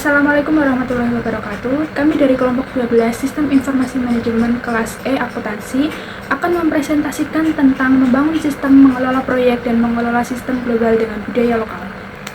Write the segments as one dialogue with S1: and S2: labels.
S1: Assalamualaikum warahmatullahi wabarakatuh. Kami dari kelompok 12 Sistem Informasi Manajemen kelas E Akuntansi akan mempresentasikan tentang membangun sistem mengelola proyek dan mengelola sistem global dengan budaya lokal.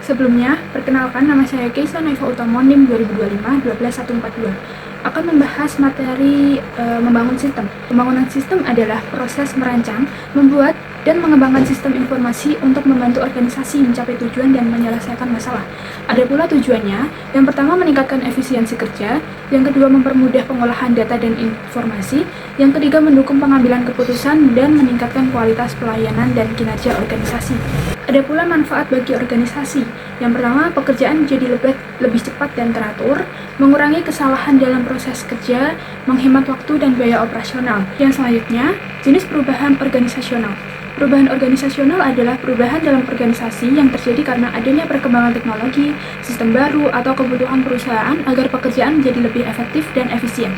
S1: Sebelumnya, perkenalkan nama saya Keisa Naifa Utomo NIM 2025-12142 akan membahas materi membangun sistem. Pembangunan sistem adalah proses merancang, membuat, dan mengembangkan sistem informasi untuk membantu organisasi mencapai tujuan dan menyelesaikan masalah. Ada pula tujuannya, yang pertama meningkatkan efisiensi kerja, yang kedua mempermudah pengolahan data dan informasi, yang ketiga mendukung pengambilan keputusan dan meningkatkan kualitas pelayanan dan kinerja organisasi. Ada pula manfaat bagi organisasi. Yang pertama, pekerjaan menjadi lebih cepat dan teratur, mengurangi kesalahan dalam proses kerja, menghemat waktu dan biaya operasional. Yang selanjutnya, jenis perubahan organisasional. Perubahan organisasional adalah perubahan dalam organisasi yang terjadi karena adanya perkembangan teknologi, sistem baru, atau kebutuhan perusahaan agar pekerjaan menjadi lebih efektif dan efisien.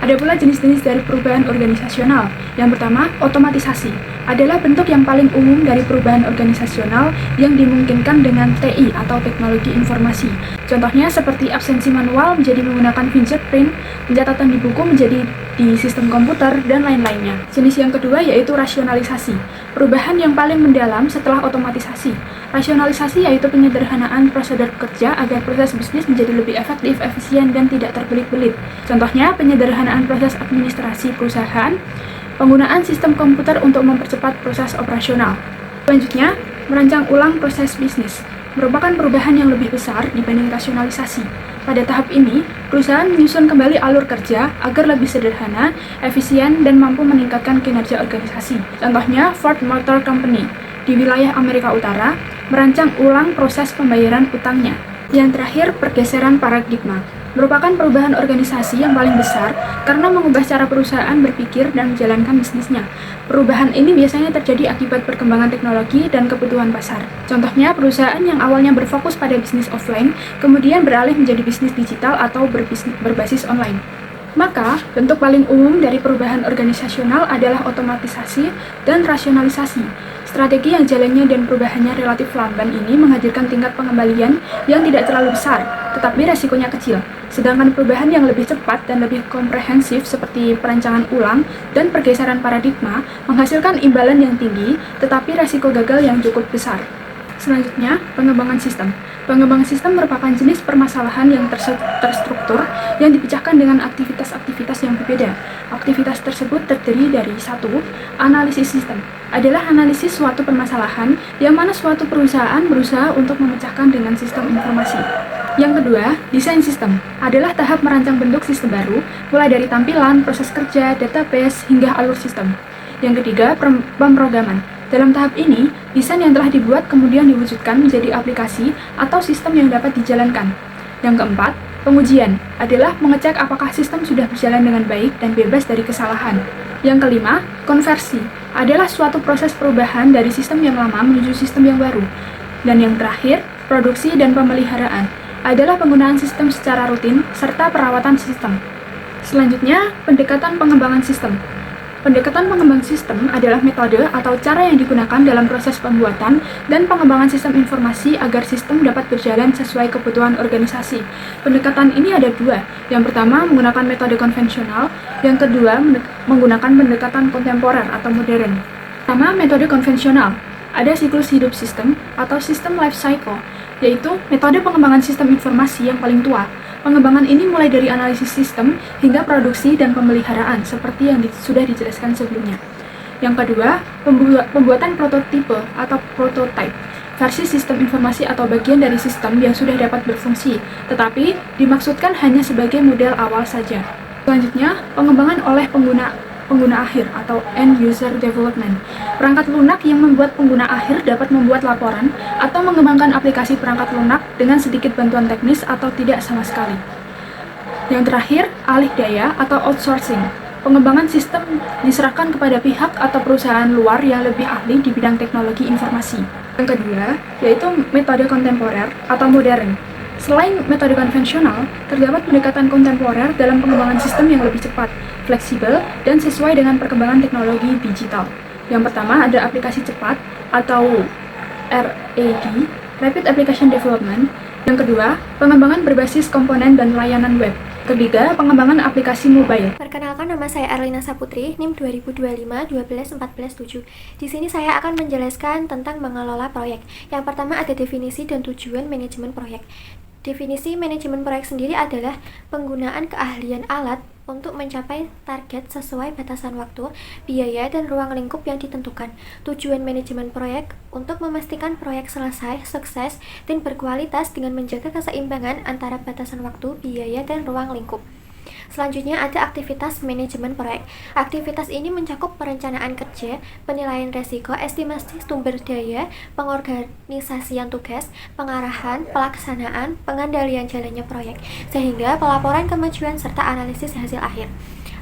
S1: Ada pula jenis-jenis dari perubahan organisasional. Yang pertama, otomatisasi adalah bentuk yang paling umum dari perubahan organisasional yang dimungkinkan dengan TI atau teknologi informasi. Contohnya seperti absensi manual menjadi menggunakan fingerprint, pencatatan di buku menjadi di sistem komputer, dan lain-lainnya. Jenis yang kedua yaitu rasionalisasi, perubahan yang paling mendalam setelah otomatisasi. Rasionalisasi yaitu penyederhanaan prosedur kerja agar proses bisnis menjadi lebih efektif, efisien, dan tidak terbelit-belit. Contohnya penyederhanaan proses administrasi perusahaan, penggunaan sistem komputer untuk mempercepat proses operasional. Selanjutnya, merancang ulang proses bisnis merupakan perubahan yang lebih besar dibanding rasionalisasi. Pada tahap ini, perusahaan menyusun kembali alur kerja agar lebih sederhana, efisien, dan mampu meningkatkan kinerja organisasi. Contohnya, Ford Motor Company di wilayah Amerika Utara merancang ulang proses pembayaran utangnya. Yang terakhir, pergeseran paradigma merupakan perubahan organisasi yang paling besar karena mengubah cara perusahaan berpikir dan menjalankan bisnisnya. Perubahan ini biasanya terjadi akibat perkembangan teknologi dan kebutuhan pasar. Contohnya, perusahaan yang awalnya berfokus pada bisnis offline, kemudian beralih menjadi bisnis digital atau berbasis online. Maka, bentuk paling umum dari perubahan organisasional adalah otomatisasi dan rasionalisasi. Strategi yang jalannya dan perubahannya relatif lamban ini menghadirkan tingkat pengembalian yang tidak terlalu besar, tetapi resikonya kecil. Sedangkan perubahan yang lebih cepat dan lebih komprehensif seperti perancangan ulang dan pergeseran paradigma menghasilkan imbalan yang tinggi, tetapi resiko gagal yang cukup besar. Selanjutnya, pengembangan sistem. Pengembangan sistem merupakan jenis permasalahan yang terstruktur yang dipecahkan dengan aktivitas-aktivitas yang berbeda. Aktivitas tersebut terdiri dari 1. Analisis sistem adalah analisis suatu permasalahan yang mana suatu perusahaan berusaha untuk memecahkan dengan sistem informasi. Yang kedua, desain sistem adalah tahap merancang bentuk sistem baru, mulai dari tampilan, proses kerja, database, hingga alur sistem. Yang ketiga, pemrograman. Dalam tahap ini, desain yang telah dibuat kemudian diwujudkan menjadi aplikasi atau sistem yang dapat dijalankan. Yang keempat, pengujian adalah mengecek apakah sistem sudah berjalan dengan baik dan bebas dari kesalahan. Yang kelima, konversi adalah suatu proses perubahan dari sistem yang lama menuju sistem yang baru. Dan yang terakhir, produksi dan pemeliharaan adalah penggunaan sistem secara rutin serta perawatan sistem. Selanjutnya, pendekatan pengembangan sistem. Pendekatan pengembang sistem adalah metode atau cara yang digunakan dalam proses pembuatan dan pengembangan sistem informasi agar sistem dapat berjalan sesuai kebutuhan organisasi. Pendekatan ini ada dua. Yang pertama, menggunakan metode konvensional. Yang kedua, menggunakan pendekatan kontemporer atau modern. Pertama, metode konvensional. Ada siklus hidup sistem atau sistem life cycle, yaitu metode pengembangan sistem informasi yang paling tua. Pengembangan ini mulai dari analisis sistem hingga produksi dan pemeliharaan, seperti yang sudah dijelaskan sebelumnya. Yang kedua, pembuatan prototipe atau prototype, versi sistem informasi atau bagian dari sistem yang sudah dapat berfungsi, tetapi dimaksudkan hanya sebagai model awal saja. Selanjutnya, pengembangan oleh pengguna akhir atau end user development. Perangkat lunak yang membuat pengguna akhir dapat membuat laporan atau mengembangkan aplikasi perangkat lunak dengan sedikit bantuan teknis atau tidak sama sekali. Yang terakhir, alih daya atau outsourcing. Pengembangan sistem diserahkan kepada pihak atau perusahaan luar yang lebih ahli di bidang teknologi informasi. Yang kedua, yaitu metode kontemporer atau modern. Selain metode konvensional, terdapat pendekatan kontemporer dalam pengembangan sistem yang lebih cepat, fleksibel, dan sesuai dengan perkembangan teknologi digital. Yang pertama ada aplikasi cepat atau RAD, Rapid Application Development, Yang kedua, pengembangan berbasis komponen dan layanan web. Ketiga, pengembangan aplikasi mobile.
S2: Perkenalkan, nama saya Erlina Saputri, NIM 2025-12-14-7. Di sini saya akan menjelaskan tentang mengelola proyek. Yang pertama ada definisi dan tujuan manajemen proyek. Definisi manajemen proyek sendiri adalah penggunaan keahlian alat untuk mencapai target sesuai batasan waktu, biaya, dan ruang lingkup yang ditentukan. Tujuan manajemen proyek untuk memastikan proyek selesai, sukses, dan berkualitas dengan menjaga keseimbangan antara batasan waktu, biaya, dan ruang lingkup. Selanjutnya ada aktivitas manajemen proyek. Aktivitas ini mencakup perencanaan kerja, penilaian resiko, estimasi sumber daya, pengorganisasian tugas, pengarahan, pelaksanaan, pengendalian jalannya proyek, sehingga pelaporan kemajuan serta analisis hasil akhir.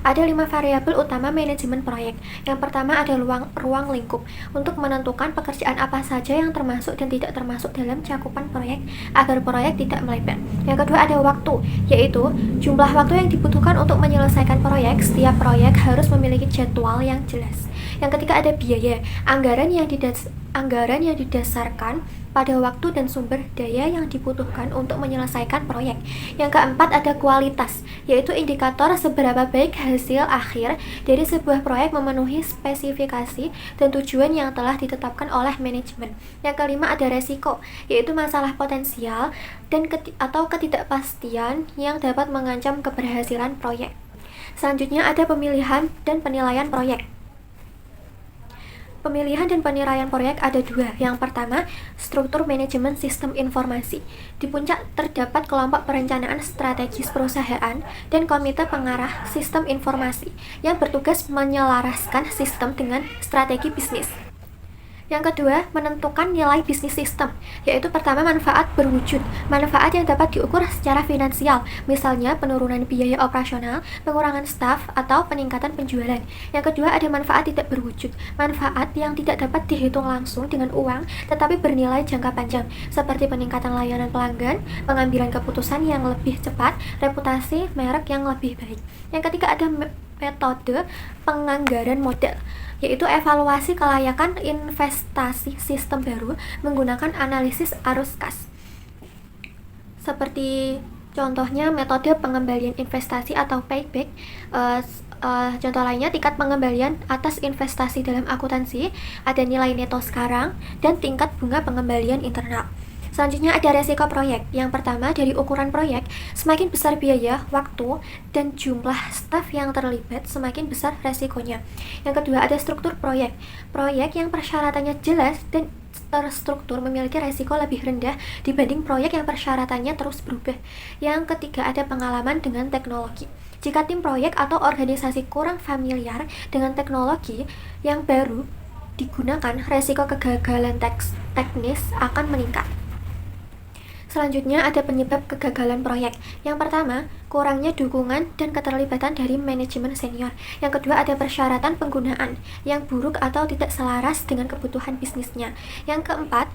S2: Ada 5 variabel utama manajemen proyek. Yang pertama ada ruang lingkup, untuk menentukan pekerjaan apa saja yang termasuk dan tidak termasuk dalam cakupan proyek agar proyek tidak melebar. Yang kedua ada waktu, yaitu jumlah waktu yang dibutuhkan untuk menyelesaikan proyek. Setiap proyek harus memiliki jadwal yang jelas. Yang ketiga ada biaya, anggaran yang didasarkan pada waktu dan sumber daya yang dibutuhkan untuk menyelesaikan proyek. Yang keempat ada kualitas, yaitu indikator seberapa baik hasil akhir dari sebuah proyek memenuhi spesifikasi dan tujuan yang telah ditetapkan oleh manajemen. Yang kelima ada resiko, yaitu masalah potensial dan atau ketidakpastian yang dapat mengancam keberhasilan proyek. Selanjutnya ada pemilihan dan penilaian proyek. Pemilihan dan penilaian proyek ada 2. Yang pertama, struktur manajemen sistem informasi. Di puncak terdapat kelompok perencanaan strategis perusahaan dan komite pengarah sistem informasi yang bertugas menyelaraskan sistem dengan strategi bisnis. Yang kedua, menentukan nilai bisnis sistem, yaitu pertama manfaat berwujud, manfaat yang dapat diukur secara finansial, misalnya penurunan biaya operasional, pengurangan staf, atau peningkatan penjualan. Yang kedua ada manfaat tidak berwujud, manfaat yang tidak dapat dihitung langsung dengan uang, tetapi bernilai jangka panjang, seperti peningkatan layanan pelanggan, pengambilan keputusan yang lebih cepat, reputasi merek yang lebih baik. Yang ketiga ada metode penganggaran modal, yaitu evaluasi kelayakan investasi sistem baru menggunakan analisis arus kas. Seperti contohnya metode pengembalian investasi atau payback. Contoh lainnya tingkat pengembalian atas investasi dalam akuntansi, ada nilai neto sekarang, dan tingkat bunga pengembalian internal. Selanjutnya ada resiko proyek. Yang pertama dari ukuran proyek, semakin besar biaya, waktu, dan jumlah staf yang terlibat, semakin besar resikonya. Yang kedua ada struktur proyek. Proyek yang persyaratannya jelas dan terstruktur memiliki resiko lebih rendah dibanding proyek yang persyaratannya terus berubah. Yang ketiga ada pengalaman dengan teknologi. Jika tim proyek atau organisasi kurang familiar dengan teknologi yang baru digunakan, resiko kegagalan teknis akan meningkat. Selanjutnya ada penyebab kegagalan proyek. Yang pertama, kurangnya dukungan dan keterlibatan dari manajemen senior. Yang kedua ada persyaratan penggunaan yang buruk atau tidak selaras dengan kebutuhan bisnisnya. Yang keempat,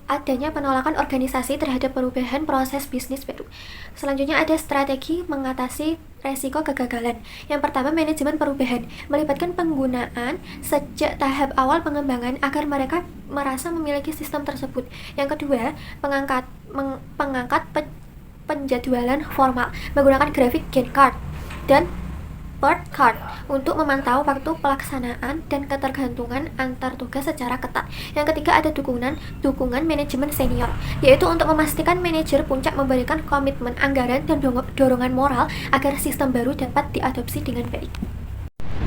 S2: adanya penolakan organisasi terhadap perubahan proses bisnis baru. Selanjutnya ada strategi mengatasi resiko kegagalan. Yang pertama, manajemen perubahan melibatkan penggunaan sejak tahap awal pengembangan agar mereka merasa memiliki sistem tersebut. Yang kedua, pengangkat penjadwalan formal menggunakan grafik Gantt chart dan Bird chart untuk memantau waktu pelaksanaan dan ketergantungan antar tugas secara ketat. Yang ketiga ada dukungan manajemen senior, yaitu untuk memastikan manajer puncak memberikan komitmen anggaran dan dorongan moral agar sistem baru dapat diadopsi dengan baik.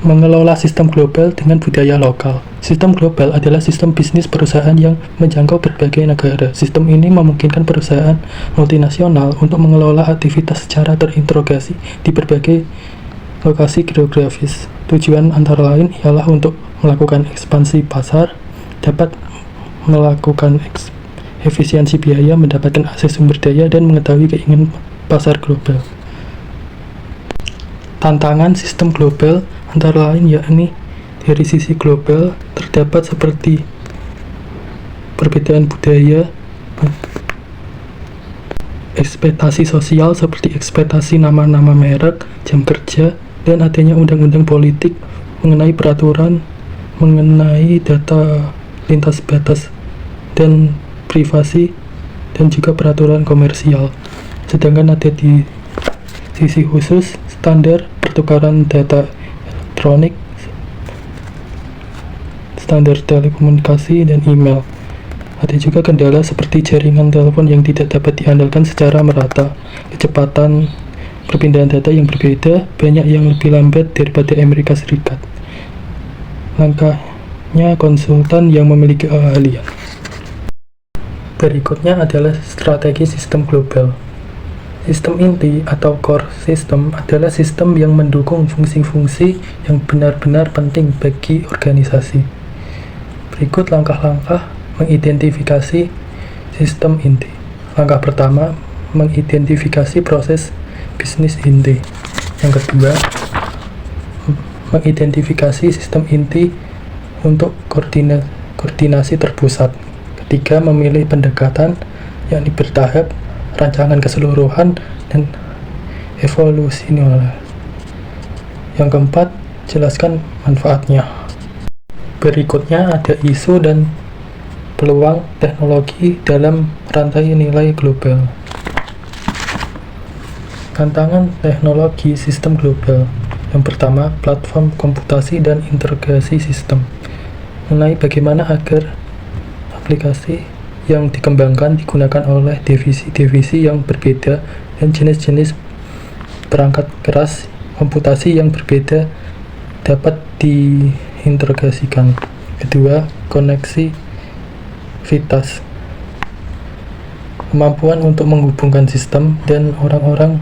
S3: Mengelola sistem global dengan budaya lokal. Sistem global adalah sistem bisnis perusahaan yang menjangkau berbagai negara. Sistem ini memungkinkan perusahaan multinasional untuk mengelola aktivitas secara terintegrasi di berbagai lokasi geografis. Tujuan antara lain ialah untuk melakukan ekspansi pasar, dapat melakukan efisiensi biaya, mendapatkan akses sumber daya, dan mengetahui keinginan pasar global. Tantangan sistem global antara lain yakni dari sisi global terdapat seperti perbedaan budaya, ekspektasi sosial seperti ekspektasi nama-nama merek, jam kerja, dan adanya undang-undang politik mengenai peraturan mengenai data lintas batas dan privasi dan juga peraturan komersial. Sedangkan ada di sisi khusus standar pertukaran data elektronik, standar telekomunikasi, dan email. Ada juga kendala seperti jaringan telepon yang tidak dapat diandalkan secara merata, kecepatan perpindahan data yang berbeda, banyak yang lebih lambat daripada Amerika Serikat. Langkahnya konsultan yang memiliki keahlian. Berikutnya adalah strategi sistem global. Sistem inti atau core system adalah sistem yang mendukung fungsi-fungsi yang benar-benar penting bagi organisasi. Berikut langkah-langkah mengidentifikasi sistem inti. Langkah pertama, mengidentifikasi proses bisnis inti. Yang kedua, mengidentifikasi sistem inti untuk koordinasi terpusat. Ketiga, memilih pendekatan yakni bertahap, rancangan keseluruhan, dan evolusional. Yang keempat, jelaskan manfaatnya. Berikutnya ada isu dan peluang teknologi dalam rantai nilai global. Tantangan teknologi sistem global. Yang pertama, platform komputasi dan integrasi sistem. Mengenai bagaimana agar aplikasi yang dikembangkan digunakan oleh divisi-divisi yang berbeda dan jenis-jenis perangkat keras komputasi yang berbeda dapat diintegrasikan. Kedua, koneksi Vitas, kemampuan untuk menghubungkan sistem dan orang-orang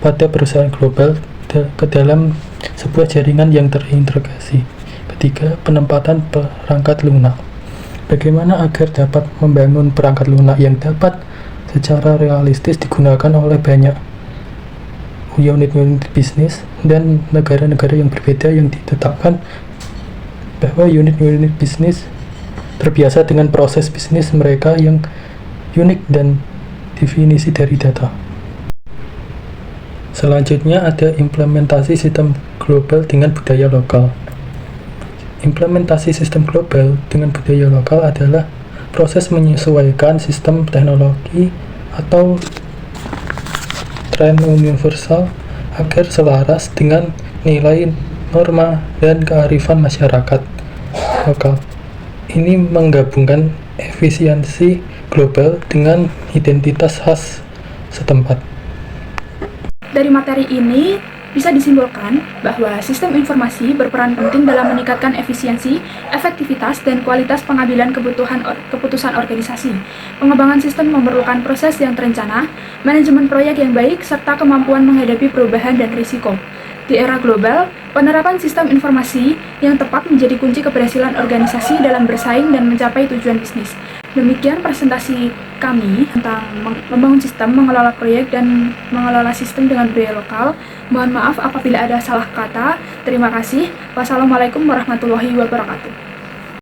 S3: pada perusahaan global ke dalam sebuah jaringan yang terintegrasi. Ketiga, penempatan perangkat lunak. Bagaimana agar dapat membangun perangkat lunak yang dapat secara realistis digunakan oleh banyak unit-unit bisnis dan negara-negara yang berbeda yang ditetapkan bahwa unit-unit bisnis terbiasa dengan proses bisnis mereka yang unik dan definisi dari data. Selanjutnya ada implementasi sistem global dengan budaya lokal. Implementasi sistem global dengan budaya lokal adalah proses menyesuaikan sistem teknologi atau tren universal agar selaras dengan nilai, norma, dan kearifan masyarakat lokal. Ini menggabungkan efisiensi global dengan identitas khas setempat.
S1: Dari materi ini bisa disimpulkan bahwa sistem informasi berperan penting dalam meningkatkan efisiensi, efektivitas, dan kualitas pengambilan keputusan organisasi. Pengembangan sistem memerlukan proses yang terencana, manajemen proyek yang baik, serta kemampuan menghadapi perubahan dan risiko. Di era global, penerapan sistem informasi yang tepat menjadi kunci keberhasilan organisasi dalam bersaing dan mencapai tujuan bisnis. Demikian presentasi kami tentang membangun sistem, mengelola proyek, dan mengelola sistem dengan budaya lokal. Mohon maaf apabila ada salah kata. Terima kasih. Wassalamualaikum warahmatullahi wabarakatuh.